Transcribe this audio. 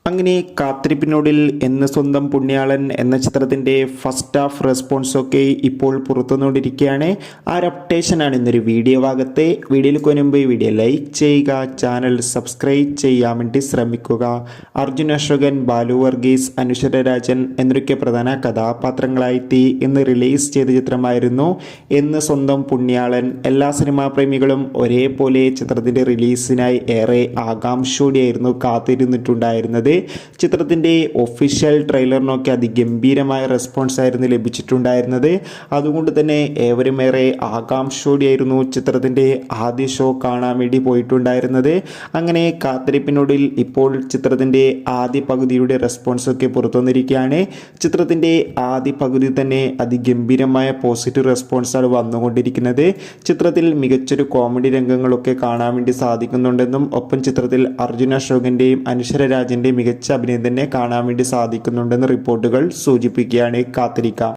അങ്ങനെ കാത്തിരിപ്പിനൊടുവിൽ എന്ന് സ്വന്തം പുണ്യാളൻ എന്ന ചിത്രത്തിൻ്റെ ഫസ്റ്റ് ഹാഫ് റെസ്പോൺസൊക്കെ ഇപ്പോൾ പുറത്തുവന്നുകൊണ്ടിരിക്കുകയാണ്. ആ ഒരു അപ്ഡേഷനാണ് ഇന്നൊരു വീഡിയോ ഭാഗത്തെ. വീഡിയോയിൽ മുൻപ് വീഡിയോ ലൈക്ക് ചെയ്യുക, ചാനൽ സബ്സ്ക്രൈബ് ചെയ്യാൻ വേണ്ടി ശ്രമിക്കുക. അർജുൻ അശോകൻ, ബാലു വർഗീസ്, അനുശ്വര രാജൻ എന്നൊക്കെ പ്രധാന കഥാപാത്രങ്ങളായി ഇന്ന് റിലീസ് ചെയ്ത ചിത്രമായിരുന്നു എന്ന് സ്വന്തം പുണ്യാളൻ. എല്ലാ സിനിമാ പ്രേമികളും ഒരേപോലെ ചിത്രത്തിൻ്റെ റിലീസിനായി ഏറെ ആകാംക്ഷയോടെയായിരുന്നു കാത്തിരുന്നിട്ടുണ്ടായിരുന്നത്. ചിത്രത്തിൻ്റെ ഒഫീഷ്യൽ ട്രെയിലറിനൊക്കെ അതിഗംഭീരമായ റെസ്പോൺസ് ആയിരുന്നു ലഭിച്ചിട്ടുണ്ടായിരുന്നത്. അതുകൊണ്ട് തന്നെ ഏവരും ഏറെ ആകാംക്ഷയോടെയായിരുന്നു ചിത്രത്തിൻ്റെ ആദ്യ ഷോ കാണാൻ വേണ്ടി പോയിട്ടുണ്ടായിരുന്നത്. അങ്ങനെ കാത്തിരിപ്പിനൊടുവിൽ ഇപ്പോൾ ചിത്രത്തിൻ്റെ ആദ്യ പകുതിയുടെ റെസ്പോൺസൊക്കെ പുറത്തു വന്നിരിക്കുകയാണ്. ചിത്രത്തിൻ്റെ ആദ്യ പകുതി തന്നെ അതിഗംഭീരമായ പോസിറ്റീവ് റെസ്പോൺസാണ് വന്നുകൊണ്ടിരിക്കുന്നത്. ചിത്രത്തിൽ മികച്ചൊരു കോമഡി രംഗങ്ങളൊക്കെ കാണാൻ വേണ്ടി സാധിക്കുന്നുണ്ടെന്നും ഒപ്പം ചിത്രത്തിൽ അർജുൻ അശോകൻ്റെയും അനുശ്വര രാജൻ്റെയും മികച്ച അഭിനയം തന്നെ കാണാൻ വേണ്ടി സാധിക്കുന്നുണ്ടെന്ന് റിപ്പോർട്ടുകൾ സൂചിപ്പിക്കുകയാണ്. കാത്തിരിക്കാം.